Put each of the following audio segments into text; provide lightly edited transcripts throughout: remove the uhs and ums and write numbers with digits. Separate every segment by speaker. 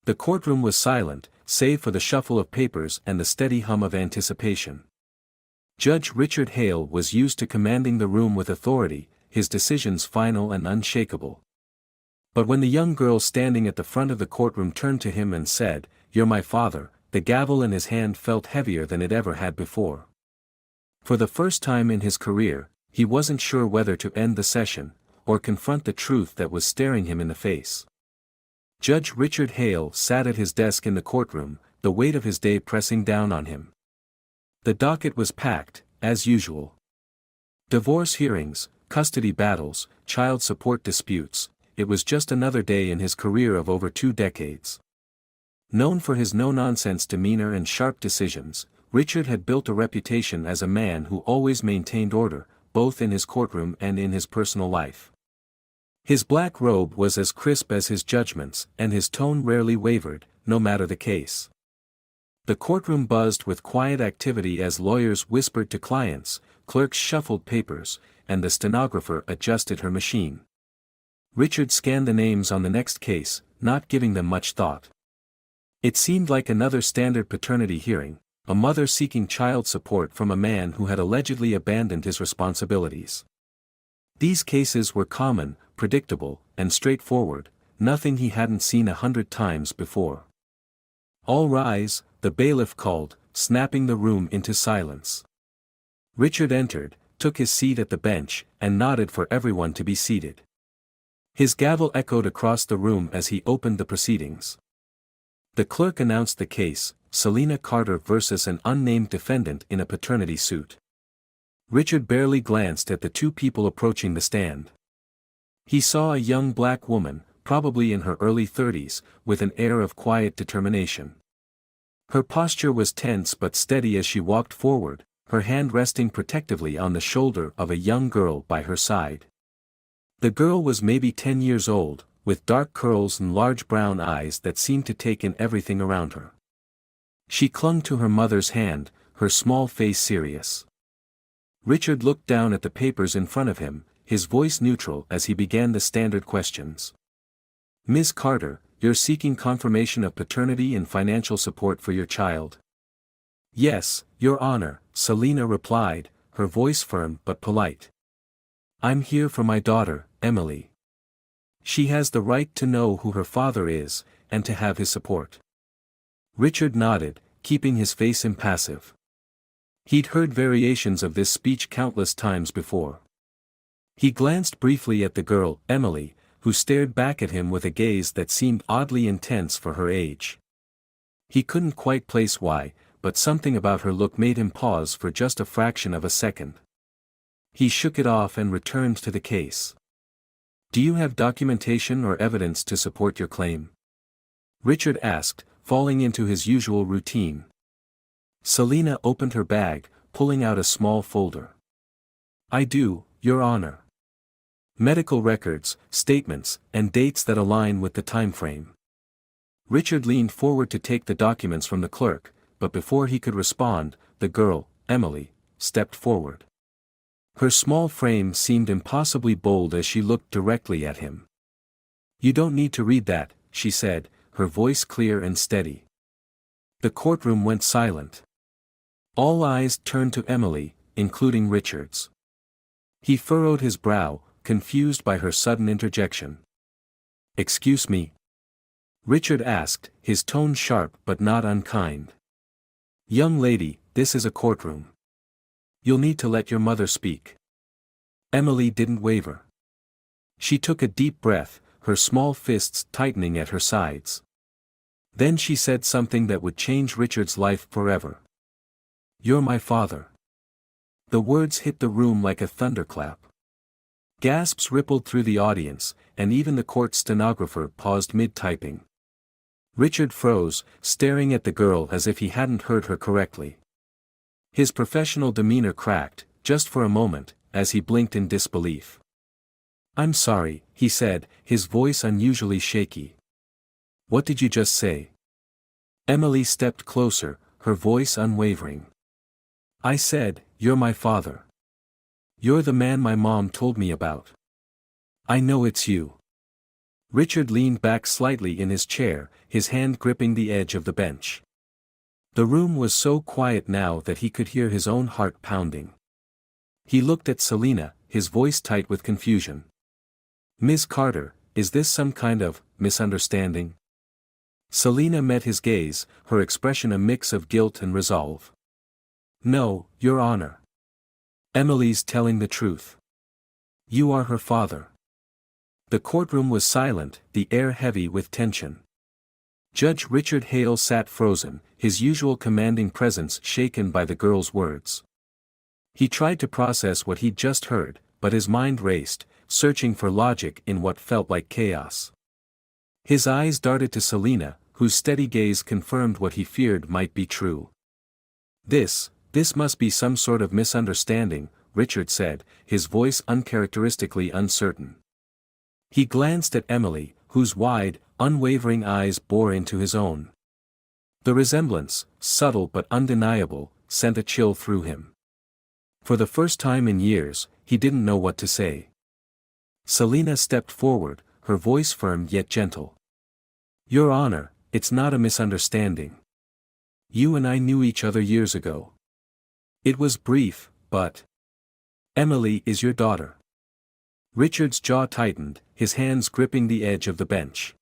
Speaker 1: The courtroom was silent, save for the shuffle of papers and the steady hum of anticipation. Judge Richard Hale was used to commanding the room with authority, his decisions final and unshakable. But when the young girl standing at the front of the courtroom turned to him and said, "You're my father," the gavel in his hand felt heavier than it ever had before. For the first time in his career, he wasn't sure whether to end the session, or confront the truth that was staring him in the face. Judge Richard Hale sat at his desk in the courtroom, the weight of his day pressing down on him. The docket was packed, as usual. Divorce hearings, custody battles, child support disputes, it was just another day in his career of over 2 decades. Known for his no-nonsense demeanor and sharp decisions, Richard had built a reputation as a man who always maintained order, both in his courtroom and in his personal life. His black robe was as crisp as his judgments, and his tone rarely wavered, no matter the case. The courtroom buzzed with quiet activity as lawyers whispered to clients, clerks shuffled papers, and the stenographer adjusted her machine. Richard scanned the names on the next case, not giving them much thought. It seemed like another standard paternity hearing, a mother seeking child support from a man who had allegedly abandoned his responsibilities. These cases were common, predictable, and straightforward, nothing he hadn't seen 100 times before. "All rise," the bailiff called, snapping the room into silence. Richard entered, took his seat at the bench, and nodded for everyone to be seated. His gavel echoed across the room as he opened the proceedings. The clerk announced the case, Selina Carter versus an unnamed defendant in a paternity suit. Richard barely glanced at the 2 people approaching the stand. He saw a young black woman, probably in her early 30s, with an air of quiet determination. Her posture was tense but steady as she walked forward, her hand resting protectively on the shoulder of a young girl by her side. The girl was maybe 10 years old, with dark curls and large brown eyes that seemed to take in everything around her. She clung to her mother's hand, her small face serious. Richard looked down at the papers in front of him, his voice neutral as he began the standard questions. "Ms. Carter, you're seeking confirmation of paternity and financial support for your child?" "Yes, Your Honor," Selina replied, her voice firm but polite. "I'm here for my daughter, Emily. She has the right to know who her father is, and to have his support." Richard nodded, keeping his face impassive. He'd heard variations of this speech countless times before. He glanced briefly at the girl, Emily, who stared back at him with a gaze that seemed oddly intense for her age. He couldn't quite place why, but something about her look made him pause for just a fraction of a second. He shook it off and returned to the case. "Do you have documentation or evidence to support your claim?" Richard asked, falling into his usual routine. Selina opened her bag, pulling out a small folder. "I do, Your Honor. Medical records, statements, and dates that align with the time frame." Richard leaned forward to take the documents from the clerk, but before he could respond, the girl, Emily, stepped forward. Her small frame seemed impossibly bold as she looked directly at him. "You don't need to read that," she said, her voice clear and steady. The courtroom went silent. All eyes turned to Emily, including Richard's. He furrowed his brow, confused by her sudden interjection. "Excuse me?" Richard asked, his tone sharp but not unkind. "Young lady, this is a courtroom. You'll need to let your mother speak." Emily didn't waver. She took a deep breath, her small fists tightening at her sides. Then she said something that would change Richard's life forever. "You're my father." The words hit the room like a thunderclap. Gasps rippled through the audience, and even the court stenographer paused mid-typing. Richard froze, staring at the girl as if he hadn't heard her correctly. His professional demeanor cracked, just for a moment, as he blinked in disbelief. "I'm sorry," he said, his voice unusually shaky. "What did you just say?" Emily stepped closer, her voice unwavering. "I said, you're my father. You're the man my mom told me about. I know it's you." Richard leaned back slightly in his chair, his hand gripping the edge of the bench. The room was so quiet now that he could hear his own heart pounding. He looked at Selina, his voice tight with confusion. "Miss Carter, is this some kind of misunderstanding?" Selina met his gaze, her expression a mix of guilt and resolve. "No, Your Honor. Emily's telling the truth. You are her father." The courtroom was silent, the air heavy with tension. Judge Richard Hale sat frozen, his usual commanding presence shaken by the girl's words. He tried to process what he'd just heard, but his mind raced, searching for logic in what felt like chaos. His eyes darted to Selina, whose steady gaze confirmed what he feared might be true. This must be some sort of misunderstanding," Richard said, his voice uncharacteristically uncertain. He glanced at Emily, whose wide, unwavering eyes bore into his own. The resemblance, subtle but undeniable, sent a chill through him. For the first time in years, he didn't know what to say. Selina stepped forward, her voice firm yet gentle. "Your Honor, it's not a misunderstanding. You and I knew each other years ago. It was brief, but Emily is your daughter." Richard's jaw tightened, his hands gripping the edge of the bench.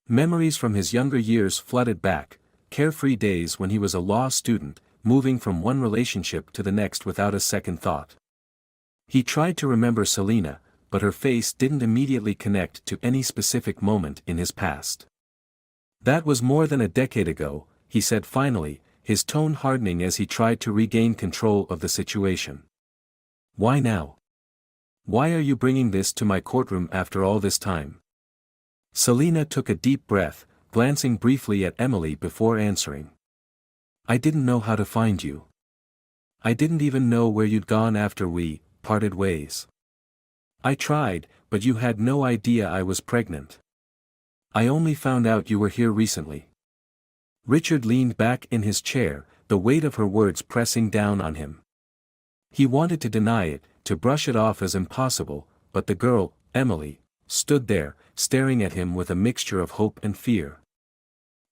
Speaker 1: Memories from his younger years flooded back, carefree days when he was a law student, moving from one relationship to the next without a second thought. He tried to remember Selina, but her face didn't immediately connect to any specific moment in his past. "That was more than a decade ago," he said finally, his tone hardening as he tried to regain control of the situation. "Why now? Why are you bringing this to my courtroom after all this time?" Selina took a deep breath, glancing briefly at Emily before answering. "I didn't know how to find you. I didn't even know where you'd gone after we parted ways. I tried, but you had no idea I was pregnant. I only found out you were here recently." Richard leaned back in his chair, the weight of her words pressing down on him. He wanted to deny it, to brush it off as impossible, but the girl, Emily, stood there, staring at him with a mixture of hope and fear.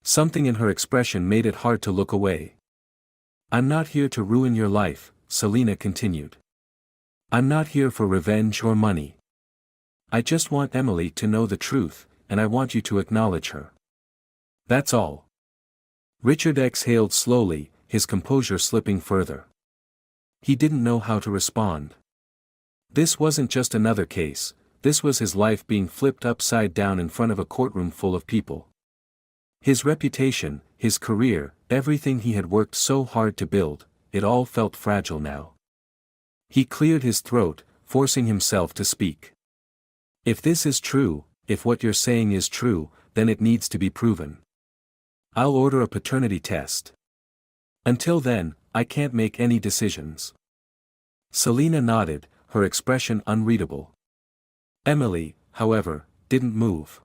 Speaker 1: Something in her expression made it hard to look away. "I'm not here to ruin your life," Selina continued. "I'm not here for revenge or money. I just want Emily to know the truth, and I want you to acknowledge her. That's all." Richard exhaled slowly, his composure slipping further. He didn't know how to respond. This wasn't just another case, this was his life being flipped upside down in front of a courtroom full of people. His reputation, his career, everything he had worked so hard to build, it all felt fragile now. He cleared his throat, forcing himself to speak. "If this is true, if what you're saying is true, then it needs to be proven. I'll order a paternity test. Until then, I can't make any decisions." Selina nodded, her expression unreadable. Emily, however, didn't move.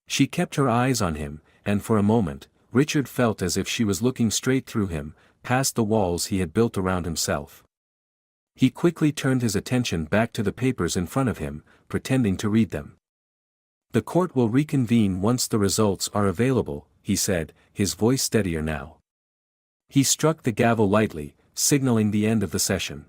Speaker 1: She kept her eyes on him, and for a moment, Richard felt as if she was looking straight through him, past the walls he had built around himself. He quickly turned his attention back to the papers in front of him, pretending to read them. "The court will reconvene once the results are available," he said, his voice steadier now. He struck the gavel lightly, signaling the end of the session.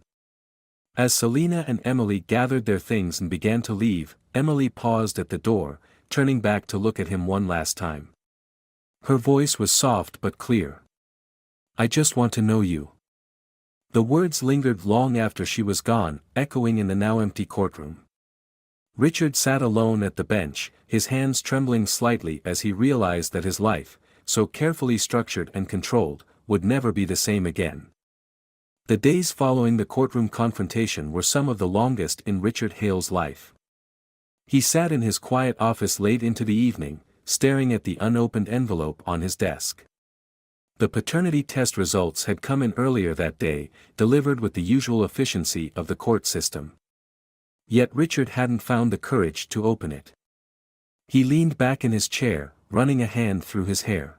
Speaker 1: As Selina and Emily gathered their things and began to leave, Emily paused at the door, turning back to look at him one last time. Her voice was soft but clear. "I just want to know you." The words lingered long after she was gone, echoing in the now empty courtroom. Richard sat alone at the bench, his hands trembling slightly as he realized that his life, so carefully structured and controlled, would never be the same again. The days following the courtroom confrontation were some of the longest in Richard Hale's life. He sat in his quiet office late into the evening, staring at the unopened envelope on his desk. The paternity test results had come in earlier that day, delivered with the usual efficiency of the court system. Yet Richard hadn't found the courage to open it. He leaned back in his chair, running a hand through his hair.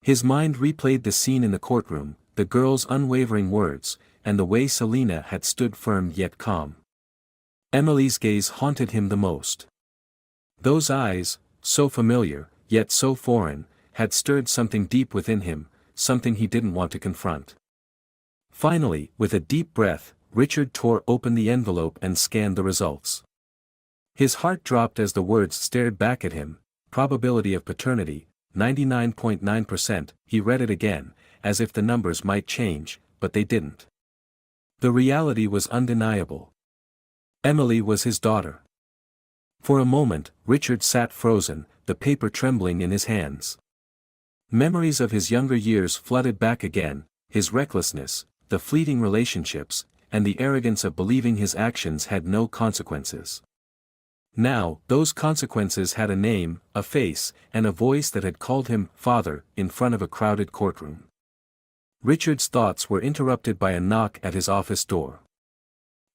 Speaker 1: His mind replayed the scene in the courtroom, the girl's unwavering words, and the way Selina had stood firm yet calm. Emily's gaze haunted him the most. Those eyes, so familiar, yet so foreign, had stirred something deep within him, something he didn't want to confront. Finally, with a deep breath, Richard tore open the envelope and scanned the results. His heart dropped as the words stared back at him: probability of paternity, 99.9%, he read it again, as if the numbers might change, but they didn't. The reality was undeniable. Emily was his daughter. For a moment, Richard sat frozen, the paper trembling in his hands. Memories of his younger years flooded back again, his recklessness, the fleeting relationships, and the arrogance of believing his actions had no consequences. Now, those consequences had a name, a face, and a voice that had called him "father" in front of a crowded courtroom. Richard's thoughts were interrupted by a knock at his office door.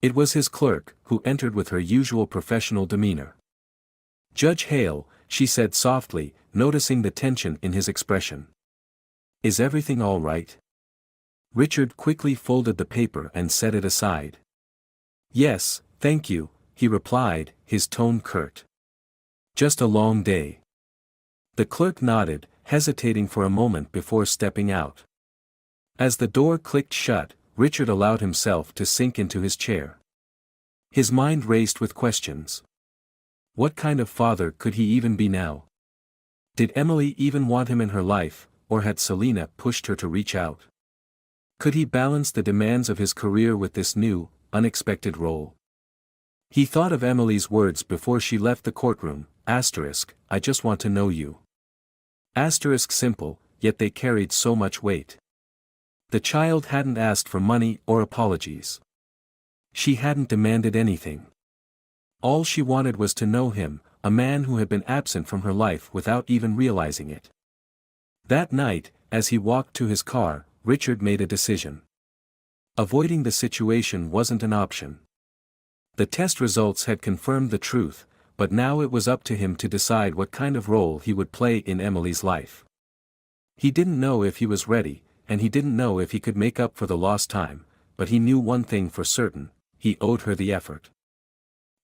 Speaker 1: It was his clerk, who entered with her usual professional demeanor. "Judge Hale," she said softly, noticing the tension in his expression. "Is everything all right?" Richard quickly folded the paper and set it aside. "Yes, thank you," he replied, his tone curt. "Just a long day." The clerk nodded, hesitating for a moment before stepping out. As the door clicked shut, Richard allowed himself to sink into his chair. His mind raced with questions. What kind of father could he even be now? Did Emily even want him in her life, or had Selina pushed her to reach out? Could he balance the demands of his career with this new, unexpected role? He thought of Emily's words before she left the courtroom, "I just want to know you." Simple, yet they carried so much weight. The child hadn't asked for money or apologies. She hadn't demanded anything. All she wanted was to know him, a man who had been absent from her life without even realizing it. That night, as he walked to his car, Richard made a decision. Avoiding the situation wasn't an option. The test results had confirmed the truth, but now it was up to him to decide what kind of role he would play in Emily's life. He didn't know if he was ready, and he didn't know if he could make up for the lost time, but he knew one thing for certain: he owed her the effort.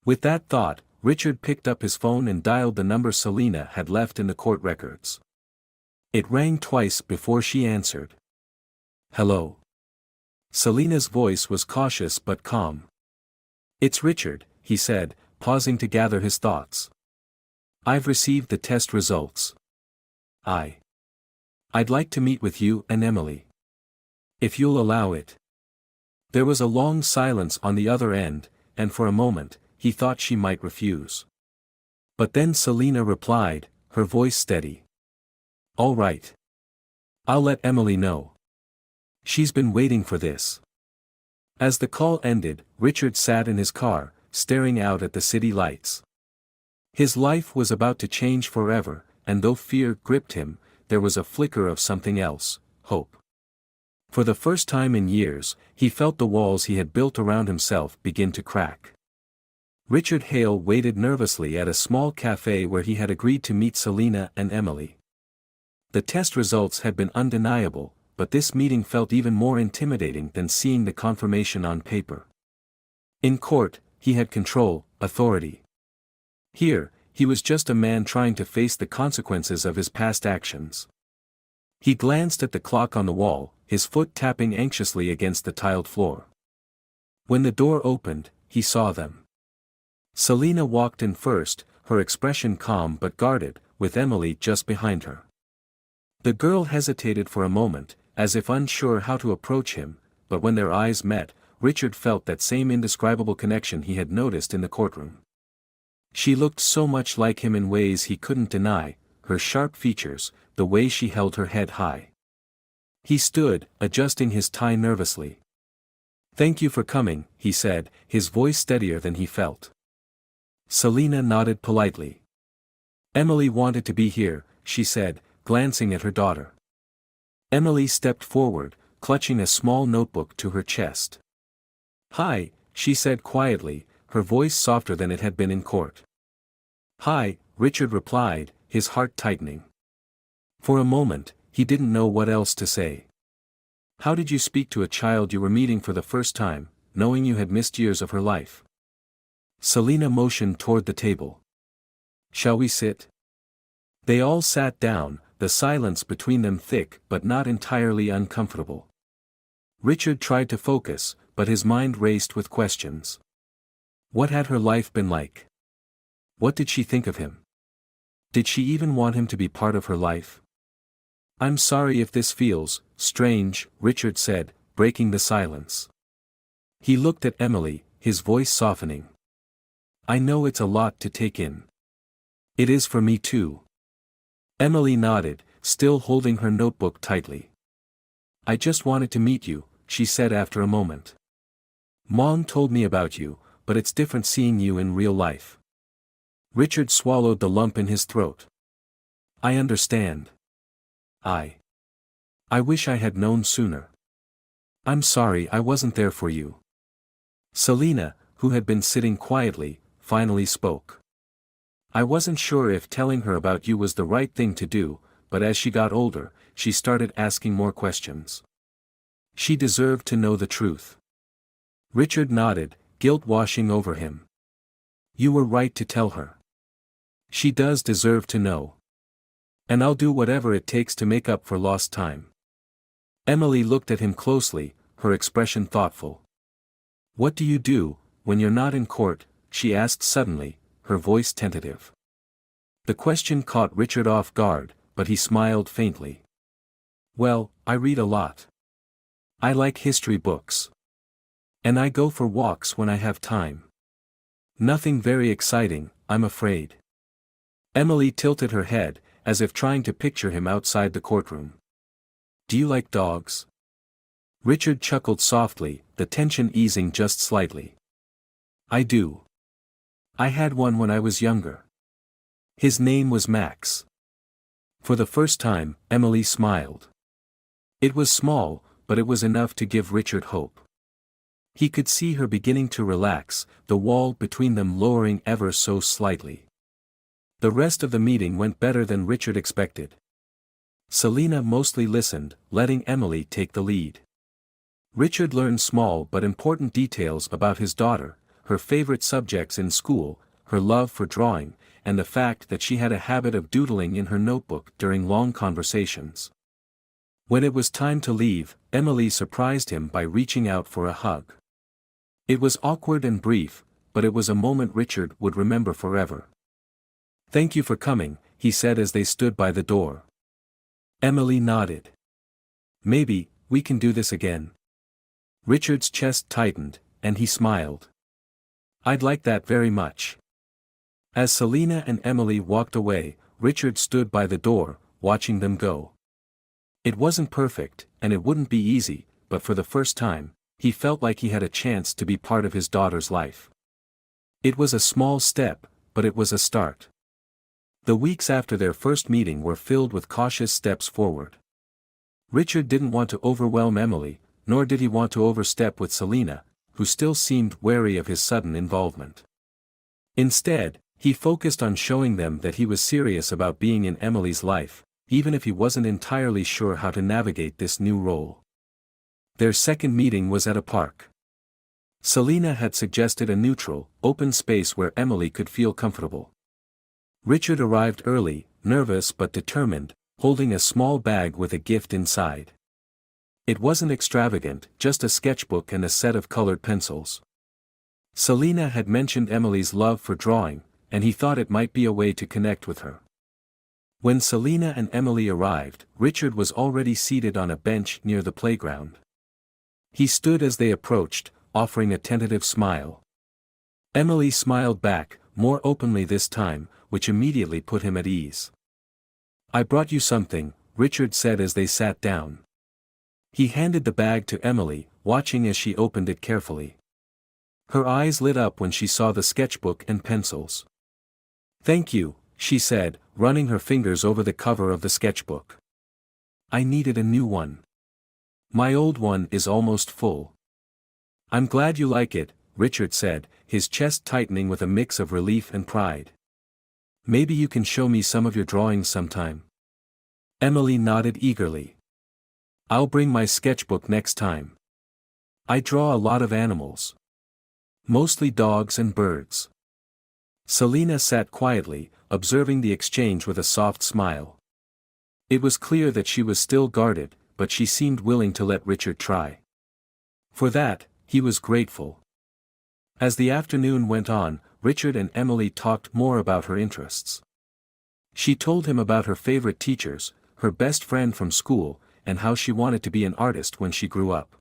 Speaker 1: With that thought, Richard picked up his phone and dialed the number Selina had left in the court records. It rang twice before she answered. "Hello." Selina's voice was cautious but calm. "It's Richard," he said, pausing to gather his thoughts. "I've received the test results. I'd like to meet with you and Emily. If you'll allow it." There was a long silence on the other end, and for a moment, he thought she might refuse. But then Selina replied, her voice steady. "All right. I'll let Emily know. She's been waiting for this." As the call ended, Richard sat in his car, staring out at the city lights. His life was about to change forever, and though fear gripped him, there was a flicker of something else: hope. For the first time in years, he felt the walls he had built around himself begin to crack. Richard Hale waited nervously at a small cafe where he had agreed to meet Selina and Emily. The test results had been undeniable, but this meeting felt even more intimidating than seeing the confirmation on paper. In court, he had control, authority. Here, he was just a man trying to face the consequences of his past actions. He glanced at the clock on the wall, his foot tapping anxiously against the tiled floor. When the door opened, he saw them. Selina walked in first, her expression calm but guarded, with Emily just behind her. The girl hesitated for a moment, as if unsure how to approach him, but when their eyes met, Richard felt that same indescribable connection he had noticed in the courtroom. She looked so much like him in ways he couldn't deny, her sharp features, the way she held her head high. He stood, adjusting his tie nervously. "Thank you for coming," he said, his voice steadier than he felt. Selina nodded politely. "Emily wanted to be here," she said, glancing at her daughter. Emily stepped forward, clutching a small notebook to her chest. "Hi," she said quietly, her voice softer than it had been in court. "Hi," Richard replied, his heart tightening. For a moment, he didn't know what else to say. How did you speak to a child you were meeting for the first time, knowing you had missed years of her life? Selina motioned toward the table. Shall we sit? They all sat down, the silence between them thick but not entirely uncomfortable. Richard tried to focus, but his mind raced with questions. What had her life been like? What did she think of him? Did she even want him to be part of her life? I'm sorry if this feels strange, Richard said, breaking the silence. He looked at Emily, his voice softening. I know it's a lot to take in. It is for me too. Emily nodded, still holding her notebook tightly. I just wanted to meet you, she said after a moment. Mom told me about you, but it's different seeing you in real life. Richard swallowed the lump in his throat. I understand. I wish I had known sooner. I'm sorry I wasn't there for you. Selina, who had been sitting quietly, finally spoke. I wasn't sure if telling her about you was the right thing to do, but as she got older, she started asking more questions. She deserved to know the truth. Richard nodded, guilt washing over him. You were right to tell her. She does deserve to know. And I'll do whatever it takes to make up for lost time. Emily looked at him closely, her expression thoughtful. What do you do, when you're not in court? She asked suddenly, her voice tentative. The question caught Richard off guard, but he smiled faintly. Well, I read a lot. I like history books. And I go for walks when I have time. Nothing very exciting, I'm afraid. Emily tilted her head, as if trying to picture him outside the courtroom. Do you like dogs? Richard chuckled softly, the tension easing just slightly. I do. I had one when I was younger. His name was Max. For the first time, Emily smiled. It was small, but it was enough to give Richard hope. He could see her beginning to relax, the wall between them lowering ever so slightly. The rest of the meeting went better than Richard expected. Selina mostly listened, letting Emily take the lead. Richard learned small but important details about his daughter, her favorite subjects in school, her love for drawing, and the fact that she had a habit of doodling in her notebook during long conversations. When it was time to leave, Emily surprised him by reaching out for a hug. It was awkward and brief, but it was a moment Richard would remember forever. Thank you for coming, he said as they stood by the door. Emily nodded. Maybe, we can do this again. Richard's chest tightened, and he smiled. I'd like that very much. As Selina and Emily walked away, Richard stood by the door, watching them go. It wasn't perfect, and it wouldn't be easy, but for the first time, he felt like he had a chance to be part of his daughter's life. It was a small step, but it was a start. The weeks after their first meeting were filled with cautious steps forward. Richard didn't want to overwhelm Emily, nor did he want to overstep with Selina, who still seemed wary of his sudden involvement. Instead, he focused on showing them that he was serious about being in Emily's life, even if he wasn't entirely sure how to navigate this new role. Their second meeting was at a park. Selina had suggested a neutral, open space where Emily could feel comfortable. Richard arrived early, nervous but determined, holding a small bag with a gift inside. It wasn't extravagant, just a sketchbook and a set of colored pencils. Selina had mentioned Emily's love for drawing, and he thought it might be a way to connect with her. When Selina and Emily arrived, Richard was already seated on a bench near the playground. He stood as they approached, offering a tentative smile. Emily smiled back, more openly this time, which immediately put him at ease. I brought you something, Richard said as they sat down. He handed the bag to Emily, watching as she opened it carefully. Her eyes lit up when she saw the sketchbook and pencils. Thank you, she said, running her fingers over the cover of the sketchbook. I needed a new one. My old one is almost full. I'm glad you like it, Richard said, his chest tightening with a mix of relief and pride. Maybe you can show me some of your drawings sometime. Emily nodded eagerly. I'll bring my sketchbook next time. I draw a lot of animals. Mostly dogs and birds. Selina sat quietly, observing the exchange with a soft smile. It was clear that she was still guarded, but she seemed willing to let Richard try. For that, he was grateful. As the afternoon went on, Richard and Emily talked more about her interests. She told him about her favorite teachers, her best friend from school, and how she wanted to be an artist when she grew up.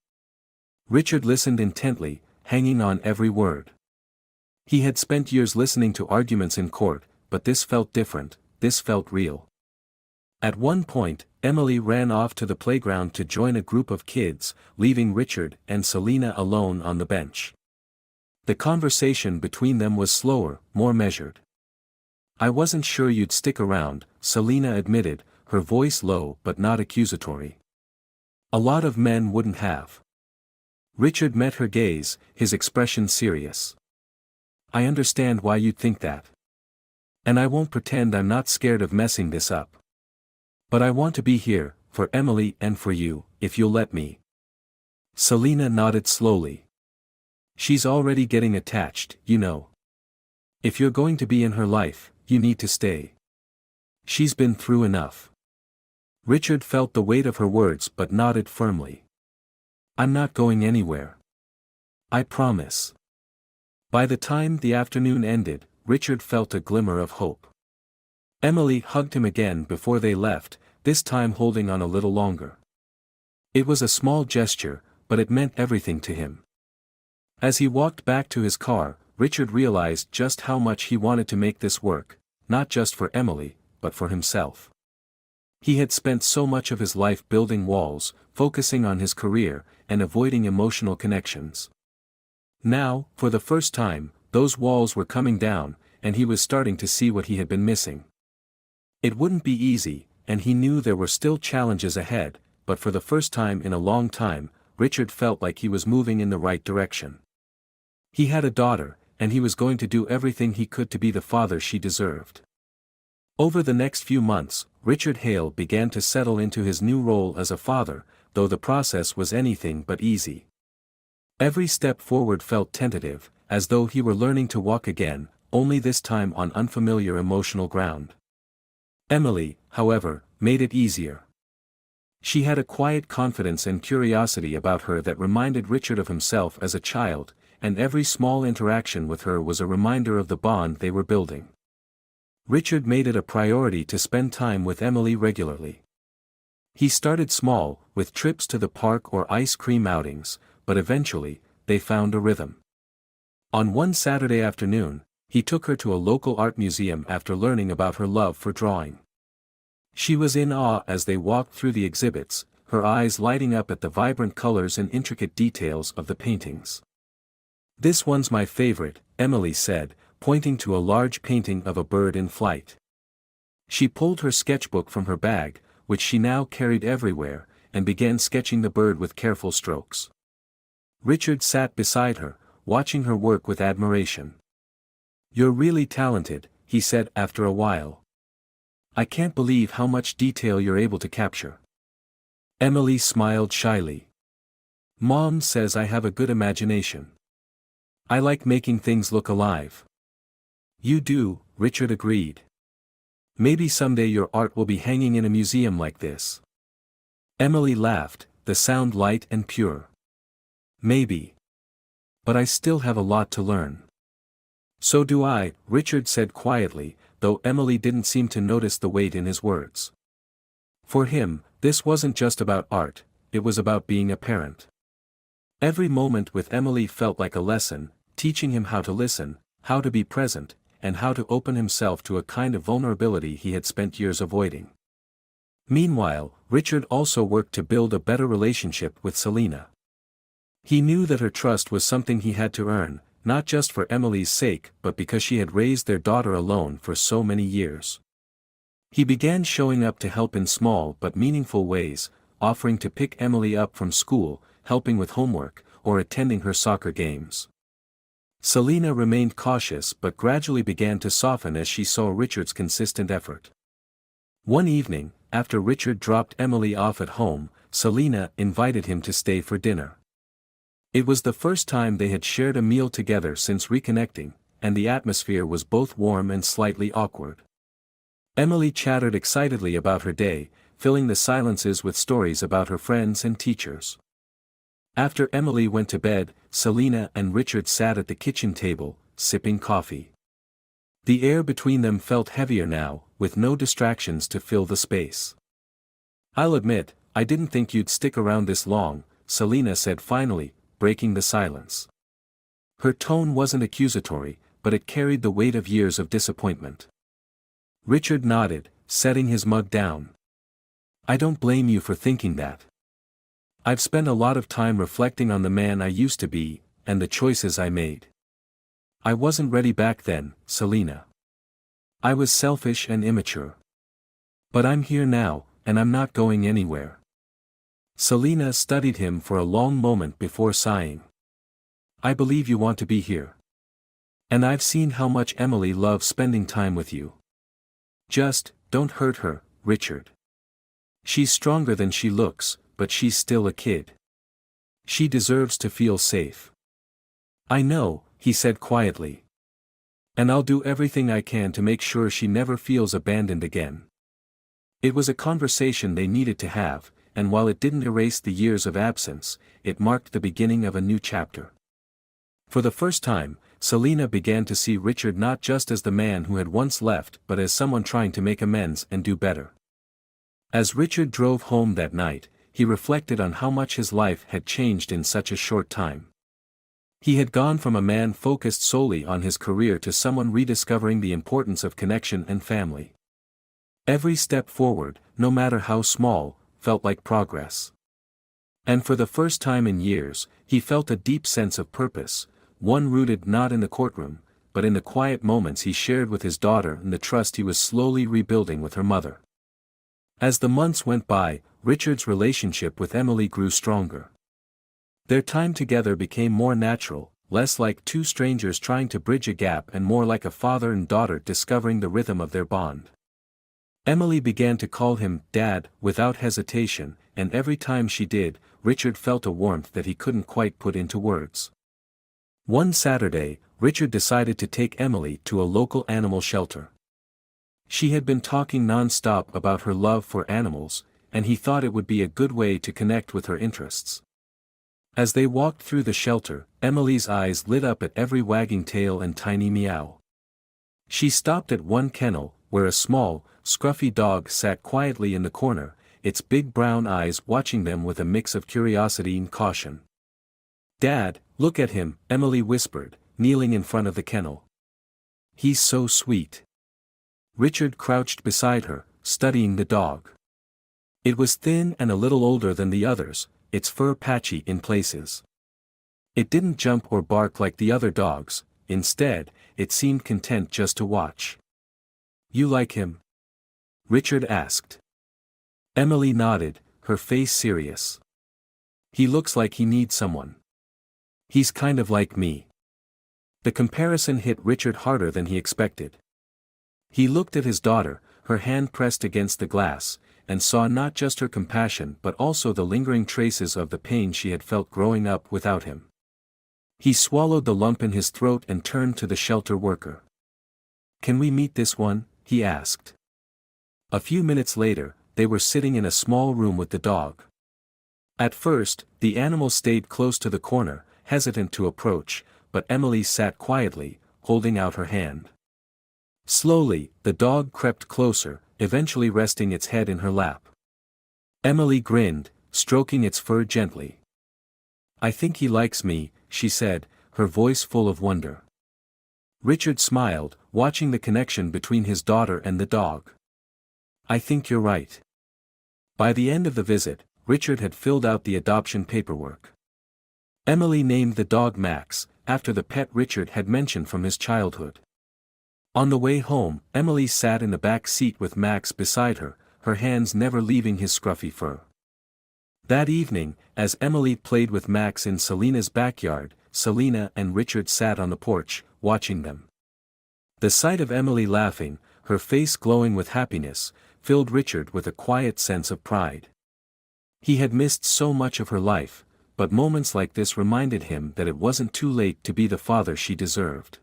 Speaker 1: Richard listened intently, hanging on every word. He had spent years listening to arguments in court, but this felt different, this felt real. At one point, Emily ran off to the playground to join a group of kids, leaving Richard and Selina alone on the bench. The conversation between them was slower, more measured. "I wasn't sure you'd stick around," Selina admitted, her voice low but not accusatory. "A lot of men wouldn't have." Richard met her gaze, his expression serious. "I understand why you'd think that. And I won't pretend I'm not scared of messing this up. But I want to be here, for Emily and for you, if you'll let me." Selina nodded slowly. "She's already getting attached, you know. If you're going to be in her life, you need to stay. She's been through enough." Richard felt the weight of her words but nodded firmly. "I'm not going anywhere. I promise." By the time the afternoon ended, Richard felt a glimmer of hope. Emily hugged him again before they left, this time holding on a little longer. It was a small gesture, but it meant everything to him. As he walked back to his car, Richard realized just how much he wanted to make this work, not just for Emily, but for himself. He had spent so much of his life building walls, focusing on his career, and avoiding emotional connections. Now, for the first time, those walls were coming down, and he was starting to see what he had been missing. It wouldn't be easy, and he knew there were still challenges ahead, but for the first time in a long time, Richard felt like he was moving in the right direction. He had a daughter, and he was going to do everything he could to be the father she deserved. Over the next few months, Richard Hale began to settle into his new role as a father, though the process was anything but easy. Every step forward felt tentative, as though he were learning to walk again, only this time on unfamiliar emotional ground. Emily, however, made it easier. She had a quiet confidence and curiosity about her that reminded Richard of himself as a child, and every small interaction with her was a reminder of the bond they were building. Richard made it a priority to spend time with Emily regularly. He started small, with trips to the park or ice cream outings, but eventually, they found a rhythm. On one Saturday afternoon, he took her to a local art museum after learning about her love for drawing. She was in awe as they walked through the exhibits, her eyes lighting up at the vibrant colors and intricate details of the paintings. "This one's my favorite," Emily said, pointing to a large painting of a bird in flight. She pulled her sketchbook from her bag, which she now carried everywhere, and began sketching the bird with careful strokes. Richard sat beside her, watching her work with admiration. "You're really talented," he said after a while. "I can't believe how much detail you're able to capture." Emily smiled shyly. "Mom says I have a good imagination. I like making things look alive." "You do," Richard agreed. "Maybe someday your art will be hanging in a museum like this." Emily laughed, the sound light and pure. "Maybe. But I still have a lot to learn." "So do I," Richard said quietly, though Emily didn't seem to notice the weight in his words. For him, this wasn't just about art, it was about being a parent. Every moment with Emily felt like a lesson, teaching him how to listen, how to be present, and how to open himself to a kind of vulnerability he had spent years avoiding. Meanwhile, Richard also worked to build a better relationship with Selina. He knew that her trust was something he had to earn, not just for Emily's sake but because she had raised their daughter alone for so many years. He began showing up to help in small but meaningful ways, offering to pick Emily up from school, helping with homework, or attending her soccer games. Selina remained cautious but gradually began to soften as she saw Richard's consistent effort. One evening, after Richard dropped Emily off at home, Selina invited him to stay for dinner. It was the first time they had shared a meal together since reconnecting, and the atmosphere was both warm and slightly awkward. Emily chattered excitedly about her day, filling the silences with stories about her friends and teachers. After Emily went to bed, Selina and Richard sat at the kitchen table, sipping coffee. The air between them felt heavier now, with no distractions to fill the space. "I'll admit, I didn't think you'd stick around this long," Selina said finally, breaking the silence. Her tone wasn't accusatory, but it carried the weight of years of disappointment. Richard nodded, setting his mug down. "I don't blame you for thinking that. I've spent a lot of time reflecting on the man I used to be, and the choices I made. I wasn't ready back then, Selina. I was selfish and immature. But I'm here now, and I'm not going anywhere." Selina studied him for a long moment before sighing. "I believe you want to be here. And I've seen how much Emily loves spending time with you. Just, don't hurt her, Richard. She's stronger than she looks, but she's still a kid. She deserves to feel safe." "I know," he said quietly. "And I'll do everything I can to make sure she never feels abandoned again." It was a conversation they needed to have, and while it didn't erase the years of absence, it marked the beginning of a new chapter. For the first time, Selina began to see Richard not just as the man who had once left but as someone trying to make amends and do better. As Richard drove home that night, he reflected on how much his life had changed in such a short time. He had gone from a man focused solely on his career to someone rediscovering the importance of connection and family. Every step forward, no matter how small, felt like progress. And for the first time in years, he felt a deep sense of purpose, one rooted not in the courtroom, but in the quiet moments he shared with his daughter and the trust he was slowly rebuilding with her mother. As the months went by, Richard's relationship with Emily grew stronger. Their time together became more natural, less like two strangers trying to bridge a gap and more like a father and daughter discovering the rhythm of their bond. Emily began to call him Dad without hesitation, and every time she did, Richard felt a warmth that he couldn't quite put into words. One Saturday, Richard decided to take Emily to a local animal shelter. She had been talking non-stop about her love for animals, and he thought it would be a good way to connect with her interests. As they walked through the shelter, Emily's eyes lit up at every wagging tail and tiny meow. She stopped at one kennel, where a small, scruffy dog sat quietly in the corner, its big brown eyes watching them with a mix of curiosity and caution. "Dad, look at him," Emily whispered, kneeling in front of the kennel. "He's so sweet." Richard crouched beside her, studying the dog. It was thin and a little older than the others, its fur patchy in places. It didn't jump or bark like the other dogs, instead, it seemed content just to watch. "You like him?" Richard asked. Emily nodded, her face serious. "He looks like he needs someone. He's kind of like me." The comparison hit Richard harder than he expected. He looked at his daughter, her hand pressed against the glass, and saw not just her compassion but also the lingering traces of the pain she had felt growing up without him. He swallowed the lump in his throat and turned to the shelter worker. "Can we meet this one?" he asked. A few minutes later, they were sitting in a small room with the dog. At first, the animal stayed close to the corner, hesitant to approach, but Emily sat quietly, holding out her hand. Slowly, the dog crept closer, eventually resting its head in her lap. Emily grinned, stroking its fur gently. "I think he likes me," she said, her voice full of wonder. Richard smiled, watching the connection between his daughter and the dog. "I think you're right." By the end of the visit, Richard had filled out the adoption paperwork. Emily named the dog Max, after the pet Richard had mentioned from his childhood. On the way home, Emily sat in the back seat with Max beside her, her hands never leaving his scruffy fur. That evening, as Emily played with Max in Selina's backyard, Selina and Richard sat on the porch, watching them. The sight of Emily laughing, her face glowing with happiness, filled Richard with a quiet sense of pride. He had missed so much of her life, but moments like this reminded him that it wasn't too late to be the father she deserved.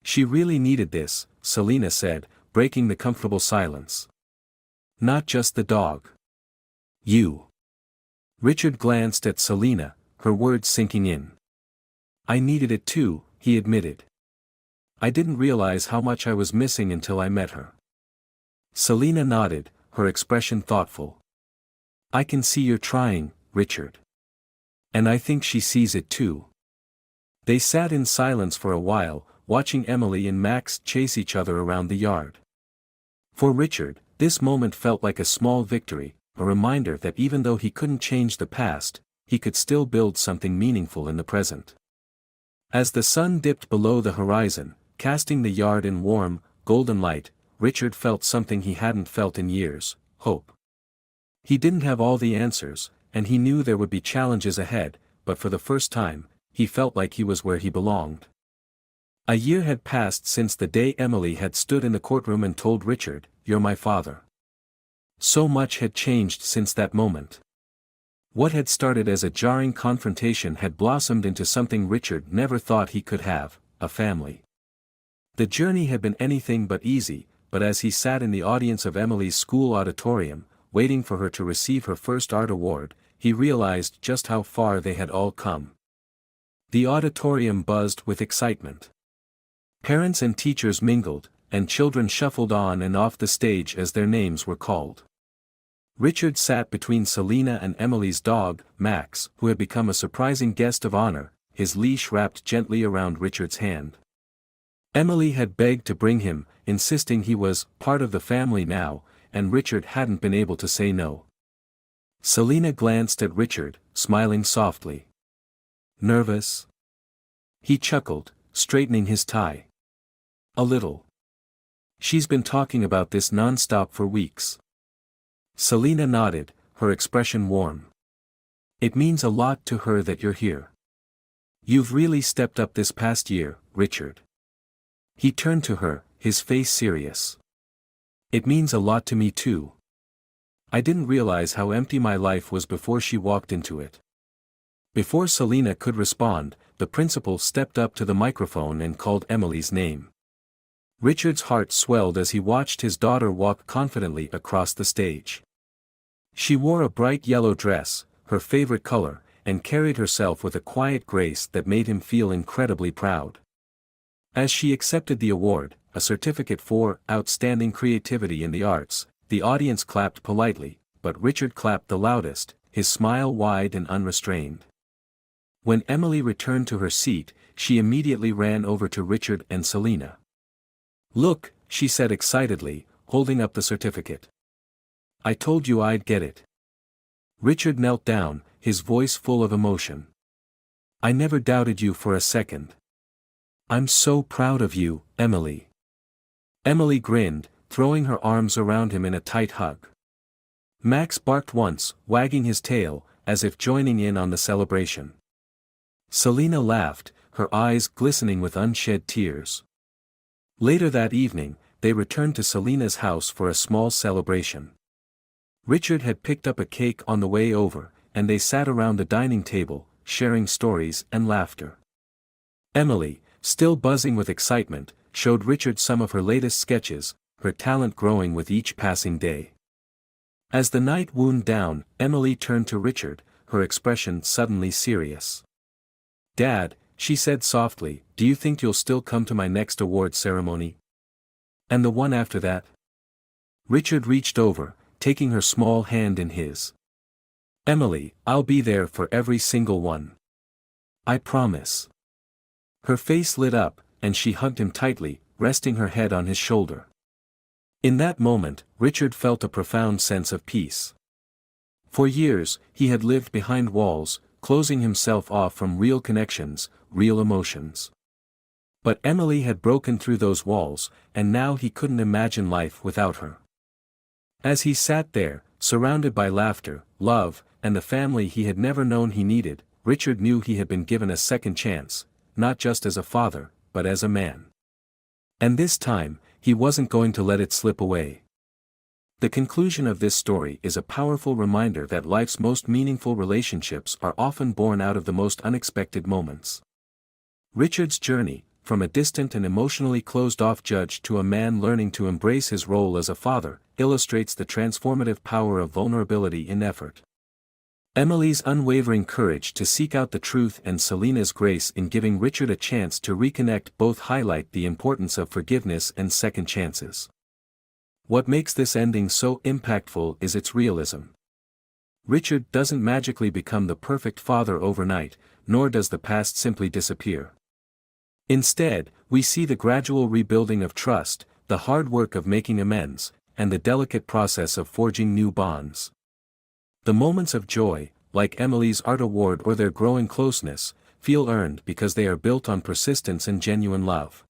Speaker 1: "She really needed this," Selina said, breaking the comfortable silence. Not just the dog. You. Richard glanced at Selina, her words sinking in. I needed it too, he admitted. I didn't realize how much I was missing until I met her. Selina nodded, her expression thoughtful. I can see you're trying, Richard. And I think she sees it too. They sat in silence for a while, watching Emily and Max chase each other around the yard. For Richard, this moment felt like a small victory, a reminder that even though he couldn't change the past, he could still build something meaningful in the present. As the sun dipped below the horizon, casting the yard in warm, golden light, Richard felt something he hadn't felt in years: hope. He didn't have all the answers, and he knew there would be challenges ahead, but for the first time, he felt like he was where he belonged. A year had passed since the day Emily had stood in the courtroom and told Richard, "You're my father." So much had changed since that moment. What had started as a jarring confrontation had blossomed into something Richard never thought he could have: a family. The journey had been anything but easy, but as he sat in the audience of Emily's school auditorium, waiting for her to receive her first art award, he realized just how far they had all come. The auditorium buzzed with excitement. Parents and teachers mingled, and children shuffled on and off the stage as their names were called. Richard sat between Selina and Emily's dog, Max, who had become a surprising guest of honor, his leash wrapped gently around Richard's hand. Emily had begged to bring him, insisting he was part of the family now, and Richard hadn't been able to say no. Selina glanced at Richard, smiling softly. Nervous? He chuckled, straightening his tie. A little. She's been talking about this non-stop for weeks. Selina nodded, her expression warm. It means a lot to her that you're here. You've really stepped up this past year, Richard. He turned to her, his face serious. It means a lot to me too. I didn't realize how empty my life was before she walked into it. Before Selina could respond, the principal stepped up to the microphone and called Emily's name. Richard's heart swelled as he watched his daughter walk confidently across the stage. She wore a bright yellow dress, her favorite color, and carried herself with a quiet grace that made him feel incredibly proud. As she accepted the award, a certificate for outstanding creativity in the arts, the audience clapped politely, but Richard clapped the loudest, his smile wide and unrestrained. When Emily returned to her seat, she immediately ran over to Richard and Selina. Look, she said excitedly, holding up the certificate. I told you I'd get it. Richard knelt down, his voice full of emotion. I never doubted you for a second. I'm so proud of you, Emily. Emily grinned, throwing her arms around him in a tight hug. Max barked once, wagging his tail, as if joining in on the celebration. Selina laughed, her eyes glistening with unshed tears. Later that evening, they returned to Selina's house for a small celebration. Richard had picked up a cake on the way over, and they sat around the dining table, sharing stories and laughter. Emily, still buzzing with excitement, showed Richard some of her latest sketches, her talent growing with each passing day. As the night wound down, Emily turned to Richard, her expression suddenly serious. Dad, she said softly, do you think you'll still come to my next award ceremony? And the one after that? Richard reached over, taking her small hand in his. Emily, I'll be there for every single one. I promise. Her face lit up, and she hugged him tightly, resting her head on his shoulder. In that moment, Richard felt a profound sense of peace. For years, he had lived behind walls, closing himself off from real connections, real emotions. But Emily had broken through those walls, and now he couldn't imagine life without her. As he sat there, surrounded by laughter, love, and the family he had never known he needed, Richard knew he had been given a second chance, not just as a father, but as a man. And this time, he wasn't going to let it slip away. The conclusion of this story is a powerful reminder that life's most meaningful relationships are often born out of the most unexpected moments. Richard's journey, from a distant and emotionally closed-off judge to a man learning to embrace his role as a father, illustrates the transformative power of vulnerability in effort. Emily's unwavering courage to seek out the truth and Selina's grace in giving Richard a chance to reconnect both highlight the importance of forgiveness and second chances. What makes this ending so impactful is its realism. Richard doesn't magically become the perfect father overnight, nor does the past simply disappear. Instead, we see the gradual rebuilding of trust, the hard work of making amends, and the delicate process of forging new bonds. The moments of joy, like Emily's art award or their growing closeness, feel earned because they are built on persistence and genuine love.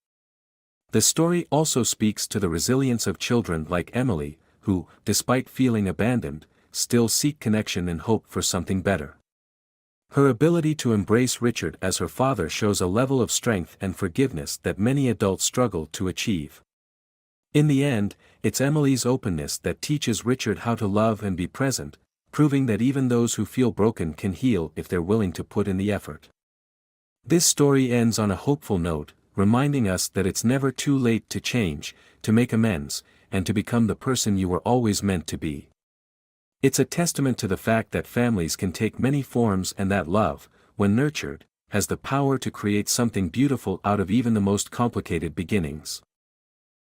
Speaker 1: The story also speaks to the resilience of children like Emily, who, despite feeling abandoned, still seek connection and hope for something better. Her ability to embrace Richard as her father shows a level of strength and forgiveness that many adults struggle to achieve. In the end, it's Emily's openness that teaches Richard how to love and be present, proving that even those who feel broken can heal if they're willing to put in the effort. This story ends on a hopeful note, reminding us that it's never too late to change, to make amends, and to become the person you were always meant to be. It's a testament to the fact that families can take many forms and that love, when nurtured, has the power to create something beautiful out of even the most complicated beginnings.